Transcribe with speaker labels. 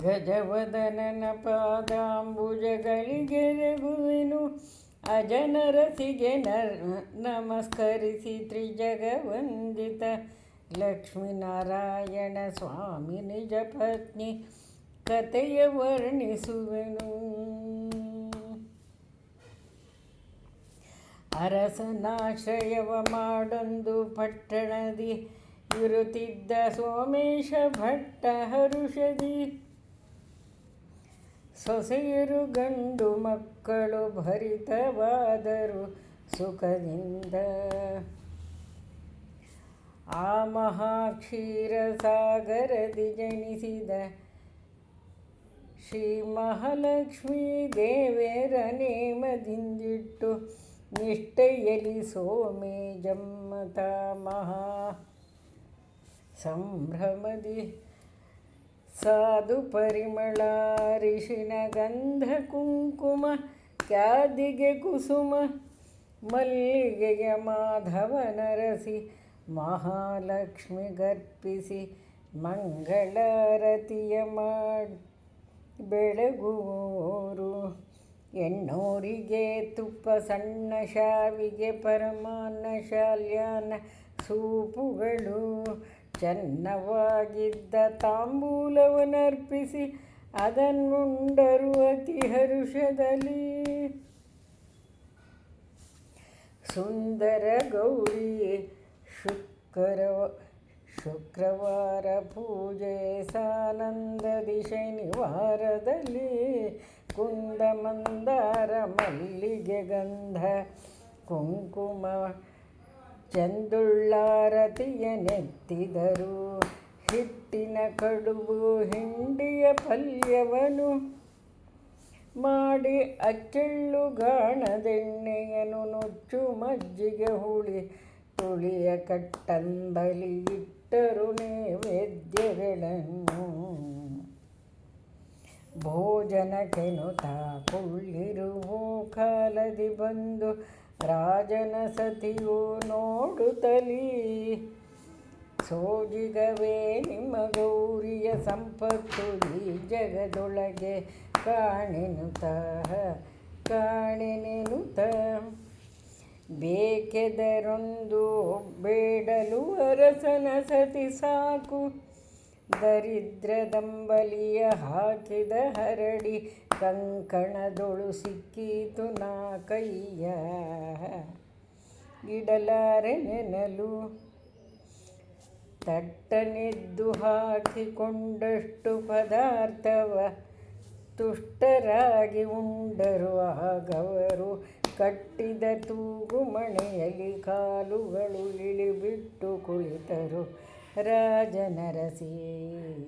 Speaker 1: ಗಜವದನನ ಪಾದಾಂಬುಜಗಳಿಗೆ ರಘುವೆನು ಅಜನರಸಿಗೆ ನಮಸ್ಕರಿಸಿ ತ್ರಿಜಗವಂದಿತ ಲಕ್ಷ್ಮೀನಾರಾಯಣ ಸ್ವಾಮಿ ನಿಜ ಪತ್ನಿ ಕಥೆಯ ವರ್ಣಿಸುವೆನು. ಅರಸನಾಶ್ರಯವ ಮಾಡೊಂದು ಪಟ್ಟಣದಿ ಇರುತ್ತಿದ್ದ ಸೋಮೇಶ ಭಟ್ಟ ಹರುಷದಿ ಸೊಸೆಯರು ಗಂಡು ಮಕ್ಕಳು ಭರಿತವಾದರು ಸುಖದಿಂದ. ಆ ಮಹಾಕ್ಷೀರ ಸಾಗರದಿ ಜನಿಸಿದ ಶ್ರೀ ಮಹಾಲಕ್ಷ್ಮೀ ದೇವೇರ ನೇಮದಿಂದಿಟ್ಟು ನಿಷ್ಠೆಯಲಿ ಸೋಮೇಜಮ್ಮತ ಮಹಾ ಸಂಭ್ರಮದಿ ಸಾಧು ಪರಿಮಳ ರಿಷಿನ ಗಂಧ ಕುಂಕುಮ ಕ್ಯಾದಿಗೆ ಕುಸುಮ ಮಲ್ಲಿಗೆಯ ಮಾಧವನರಸಿ ಮಹಾಲಕ್ಷ್ಮಿ ಗರ್ಪಿಸಿ ಮಂಗಳಾರತಿಯ ಮಾಡಿ ಬೆಳಗುವರು. ಎಣ್ಣೋರಿಗೆ ತುಪ್ಪ ಸಣ್ಣ ಶಾವಿಗೆ ಪರಮಾನ್ನ ಶಾಲ್ಯಾನ ಸೂಪುಗಳು ಚೆನ್ನವಾಗಿದ್ದ ತಾಂಬೂಲವನ್ನರ್ಪಿಸಿ ಅದನ್ನುಂಡರು ಅತಿ ಹರುಷದಲ್ಲಿ. ಸುಂದರ ಗೌರಿ ಶುಕ್ರವಾರ ಪೂಜೆ ಸಾನಂದದಿ ಶನಿವಾರದಲ್ಲಿ ಕುಂದ ಮಂದಾರ ಮಲ್ಲಿಗೆ ಗಂಧ ಕುಂಕುಮ ಚಂದುಳ್ಳಾರತಿಯ ನೆತ್ತಿದರು. ಹಿಟ್ಟಿನ ಕಡುಬು ಹಿಂಡಿಯ ಪಲ್ಯವನ್ನು ಮಾಡಿ ಅಚ್ಚೆಳ್ಳು ಗಾಣದೆಣ್ಣೆಯನ್ನು ನುಚ್ಚು ಮಜ್ಜಿಗೆ ಹುಳಿಯ ಕಟ್ಟಂಬಲಿ ಇಟ್ಟರು ನೈವೇದ್ಯಗಳನ್ನು. ಭೋಜನಕ್ಕೆನುತಾ ಕುಳ್ಳಿರುವ ಕಾಲದಿ ಬಂದು ರಾಜನ ಸತಿಯು ನೋಡುತ್ತಲೀ ಸೋಜಿಗವೇ ನಿಮ್ಮ ಗೌರಿಯ ಸಂಪತ್ತು ಈ ಜಗದೊಳಗೆ ಕಾಣೆನೆನುತ ಬೇಕೆದರೊಂದು ಬೇಡಲು ಅರಸನ ಸತಿ ಸಾಕು ದರಿದ್ರದಂಬಲಿಯ ಹಾಕಿದ ಹರಡಿ ಕಂಕಣದೊಳು ಸಿಕ್ಕೀತು ನಾ ಕೈಯ ಇಡಲಾರೆ ನೆನಲು. ತಟ್ಟನೆದ್ದು ಹಾಕಿಕೊಂಡಷ್ಟು ಪದಾರ್ಥವ ತುಷ್ಟರಾಗಿ ಉಂಡರು. ಆಗವರು ಕಟ್ಟಿದ ತೂಗು ಮಣೆಯಲ್ಲಿ ಕಾಲುಗಳು ಇಳಿಬಿಟ್ಟು ಕುಳಿತರು ರಾಜನರಸಿ.